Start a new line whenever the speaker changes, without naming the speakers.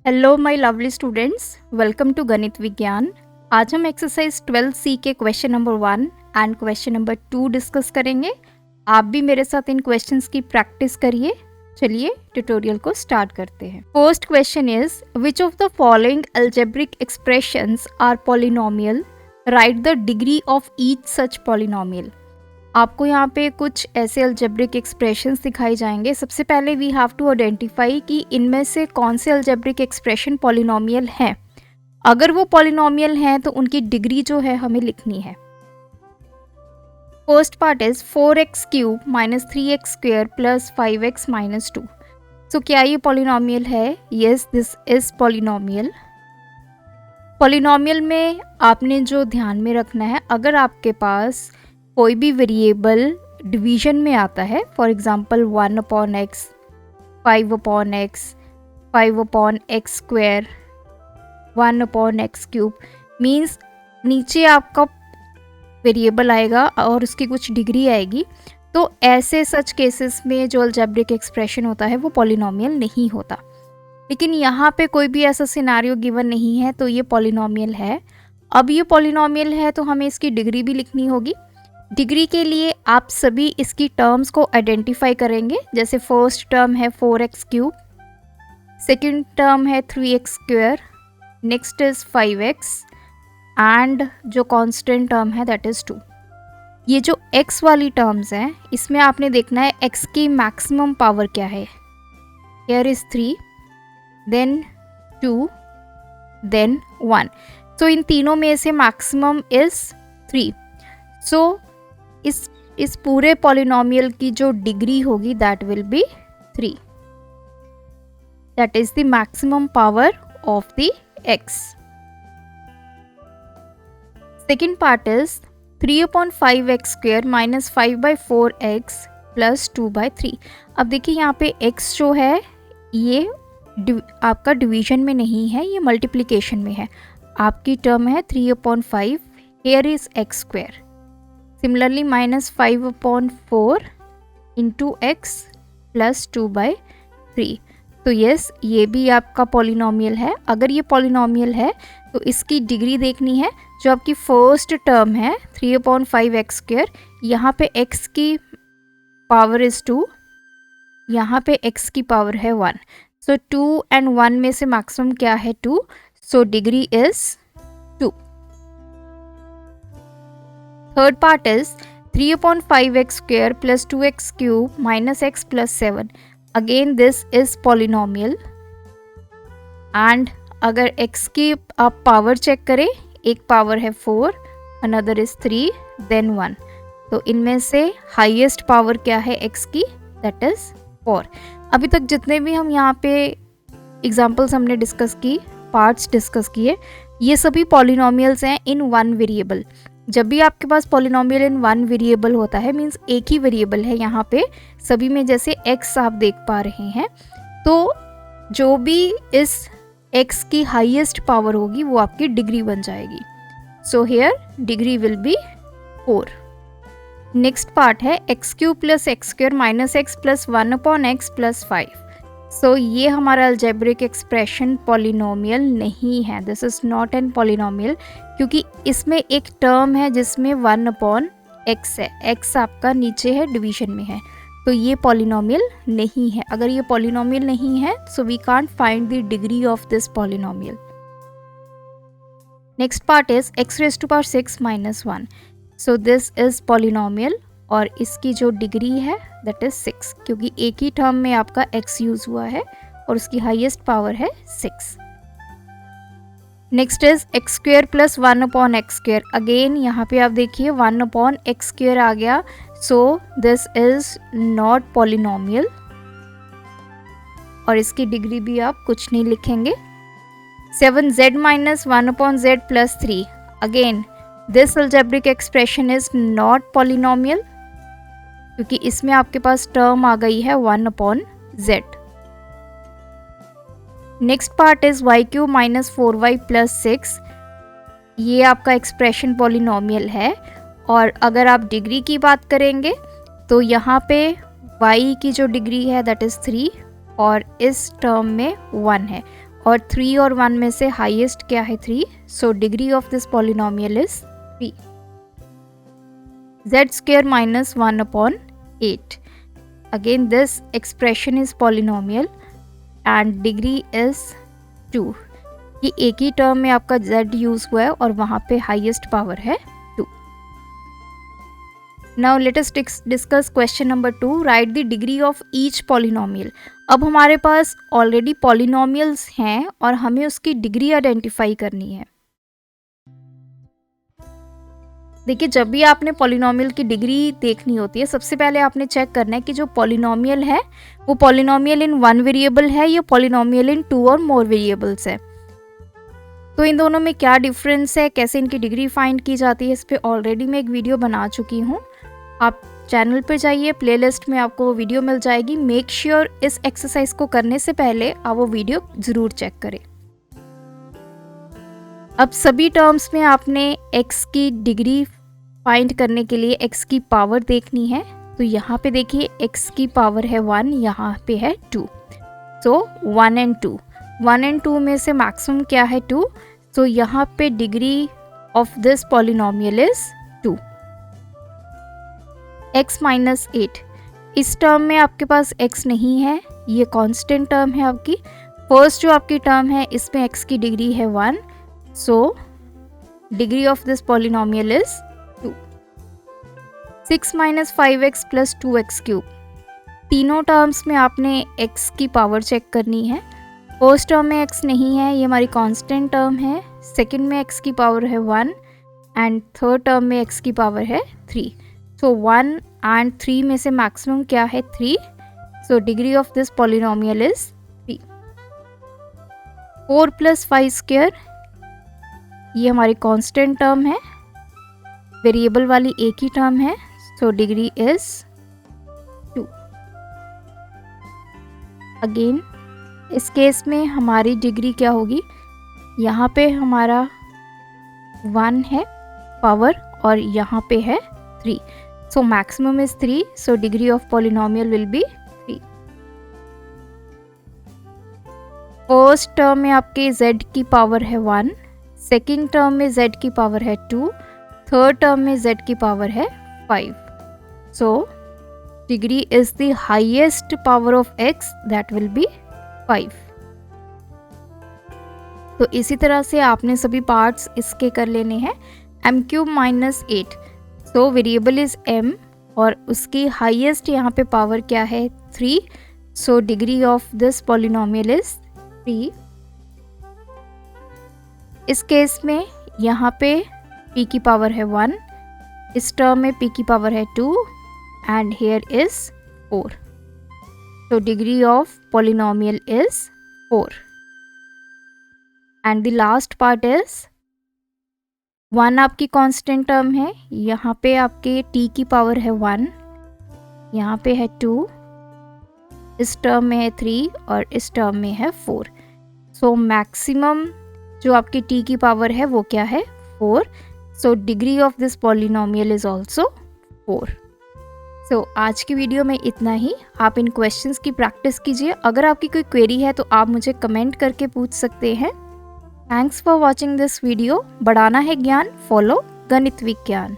Hello my lovely students, welcome to Ganit Vigyan. आज हम exercise 12C के question number 1 and question number 2 discuss करेंगे। आप भी मेरे साथ इन क्वेश्चंस की प्रैक्टिस करिए। चलिए ट्यूटोरियल को स्टार्ट करते हैं। First question is which of the following algebraic expressions are polynomial, write the degree of each such polynomial. आपको यहाँ पे कुछ ऐसे अलजेब्रिक एक्सप्रेशंस दिखाई जाएंगे। सबसे पहले वी हैव टू आइडेंटिफाई कि इनमें से कौन से अलजेब्रिक एक्सप्रेशन पॉलिनोमियल हैं। अगर वो पॉलिनोमियल हैं तो उनकी डिग्री जो है हमें लिखनी है। First part is 4x cube minus 3x square plus 5x minus 2। सो क्या ये पॉलिनोमियल है? Yes, this is polynomial. Polynomial में आपने जो ध्यान में रखना है, अगर आपके पास कोई भी वेरिएबल डिवीजन में आता है, for example 1/x, 5/x, 5/x square, 1/x cube, means नीचे आपका वेरिएबल आएगा और उसकी कुछ डिग्री आएगी। तो ऐसे सच केसेस में जो अलजेब्रिक एक्सप्रेशन होता है वो पॉलिनोमियल नहीं होता। लेकिन यहाँ पे कोई भी ऐसा सिनारियो गिवन नहीं है तो ये पॉलिनोमियल है। अब ये पॉलिनोमियल है तो हमें इसकी डिग्री भी लिखनी होगी। डिग्री के लिए आप सभी इसकी टर्म्स को आइडेंटिफाई करेंगे। जैसे फर्स्ट टर्म है 4x क्यूब, सेकंड टर्म है 3x square, next is 5x and जो कांस्टेंट टर्म है दैट इज 2। ये जो x वाली टर्म्स हैं इसमें आपने देखना है x की मैक्सिमम पावर क्या है। Here is 3, then 2, then 1। So इन तीनों में से मैक्सिमम इज 3। सो इस पूरे पॉलिनोमियल की जो डिग्री होगी that will be 3। That is the maximum power of the x। Second part is 3/5x square minus 5/4x plus 2/3। अब देखिए यहाँ पे x जो है ये आपका डिवीजन में नहीं है, ये मल्टीप्लिकेशन में है। आपकी टर्म है 3/5, here is x square. Similarly minus 5/4 into x plus 2/3। तो यस, ये भी आपका पॉलिनोमियल है। अगर ये पॉलिनोमियल है तो इसकी डिग्री देखनी है। जो आपकी फर्स्ट टर्म है 3/5x स्क्वेयर, यहाँ पे x की पावर इज 2, यहाँ पे x की पावर है 1। सो 2 एंड 1 में से मैक्सिमम क्या है? 2। So degree is 2। Third part is 3/5x square plus 2x cube minus x plus 7. Again this is polynomial and अगर x की आप पावर चेक करें, एक पावर है 4, another is 3, then 1। तो इनमें से हाईएस्ट पावर क्या है x की? that is 4। अभी तक जितने भी हम यहाँ पे एग्जाम्पल्स हमने डिस्कस की, पार्ट्स डिस्कस किए, ये सभी पॉलिनोमियल्स हैं इन वन वेरिएबल। जब भी आपके पास पॉलिनोमियल इन वन वेरिएबल होता है मींस एक ही वेरिएबल है यहाँ पे सभी में, जैसे x आप देख पा रहे हैं, तो जो भी इस x की हाईएस्ट पावर होगी वो आपकी डिग्री बन जाएगी। So here degree will be 4। Next part है x cube plus x square minus x plus 1/x plus 5। सो ये हमारा अलजेब्रिक एक्सप्रेशन पॉलिनोमियल नहीं है। This is not an polynomial, क्योंकि इसमें एक टर्म है जिसमें 1/x है। x आपका नीचे है, डिवीजन में है, तो ये पॉलिनोमियल नहीं है। अगर ये पॉलिनोमियल नहीं है so we can't find the degree of this polynomial. Next part is x⁻6 - 1। So this is polynomial और इसकी जो डिग्री है दैट इज 6, क्योंकि एक ही टर्म में आपका x यूज हुआ है और उसकी हाईएस्ट पावर है 6। Next is x square plus 1/x square. Again यहाँ पे आप देखिए 1/x स्क्वेयर आ गया, सो दिस इज नॉट पॉलिनोमियल और इसकी डिग्री भी आप कुछ नहीं लिखेंगे। 7z - 1/z plus 3। Again this algebraic expression is not polynomial, क्योंकि इसमें आपके पास टर्म आ गई है 1/z। Next part is y³ - 4y plus 6। ये आपका एक्सप्रेशन पॉलिनोमियल है और अगर आप डिग्री की बात करेंगे तो यहाँ पे y की जो डिग्री है दैट इज़ 3 और इस टर्म में 1 है और 3 और 1 में से हाईएस्ट क्या है 3, so degree of this polynomial is 3. Z square minus 1 upon 8. Again this expression is polynomial and degree is 2. ये एक ही टर्म में आपका z यूज हुआ है और वहाँ पे हाईएस्ट पावर है 2. Now let us discuss question number 2. Write the degree of each polynomial. अब हमारे पास ऑलरेडी पॉलिनोमियल्स हैं और हमें उसकी डिग्री आइडेंटिफाई करनी है. देखिए, जब भी आपने पॉलिनोमियल की डिग्री देखनी होती है, सबसे पहले आपने चेक करना है कि जो पॉलिनोमियल है वो पॉलिनोमियल इन 1 वेरिएबल है या पॉलिनोमियल इन 2 और मोर वेरिएबल्स है. तो इन दोनों में क्या डिफरेंस है, कैसे इनकी डिग्री फाइंड की जाती है, इस पर ऑलरेडी मैं एक वीडियो बना चुकी हूँ. आप चैनल पर जाइए, प्लेलिस्ट में आपको वो वीडियो मिल जाएगी. मेक श्योर इस एक्सरसाइज को करने से पहले आप वो वीडियो ज़रूर चेक करें. अब सभी टर्म्स में आपने x की डिग्री फाइंड करने के लिए x की पावर देखनी है. तो यहाँ पे देखिए x की पावर है 1, यहाँ पे है 2. सो 1 एंड 2, 1 एंड 2 में से मैक्सिमम क्या है 2. सो यहाँ पे degree of this polynomial is 2. x minus 8, इस टर्म में आपके पास x नहीं है, ये कांस्टेंट टर्म है आपकी. फर्स्ट जो आपकी टर्म है इसमें x की डिग्री है 1. So degree of this polynomial is 2. 6 minus 5x plus 2x cube. तीनों टर्म्स में आपने x की पावर चेक करनी है. फर्स्ट टर्म में x नहीं है, ये हमारी कांस्टेंट टर्म है. सेकंड में x की पावर है 1 एंड थर्ड टर्म में x की पावर है 3. सो 1 एंड 3 में से मैक्सिमम क्या है 3. So degree of this polynomial is 3. 4 plus 5 square, ये हमारी कांस्टेंट टर्म है, वेरिएबल वाली एक ही टर्म है. So degree is 2. अगेन इस केस में हमारी डिग्री क्या होगी, यहाँ पे हमारा 1 है पावर और यहाँ पे है 3. So maximum is 3. So degree of polynomial will be 3. First term में आपके z की पावर है 1, सेकेंड टर्म में z की पावर है 2, थर्ड टर्म में z की पावर है 5. So degree is the highest power of x, that will be 5. तो इसी तरह से आपने सभी पार्ट्स इसके कर लेने हैं. m cube minus 8, so variable is m और उसकी हाईएस्ट यहाँ पे पावर क्या है 3. So degree of this polynomial is 3. इस केस में यहाँ पे p की पावर है 1, इस टर्म में p की पावर है 2 एंड हेयर इज 4. तो degree of polynomial is 4. And the last part is 1 आपकी कांस्टेंट टर्म है, यहाँ पे आपके t की पावर है 1, यहाँ पे है 2, इस टर्म में है 3 और इस टर्म में है 4. सो मैक्सिमम जो आपकी t की पावर है वो क्या है 4. So degree of this polynomial is also 4. सो आज की वीडियो में इतना ही. आप इन क्वेश्चंस की प्रैक्टिस कीजिए. अगर आपकी कोई क्वेरी है तो आप मुझे कमेंट करके पूछ सकते हैं. Thanks for watching this video. बढ़ाना है ज्ञान, फॉलो गणित विज्ञान.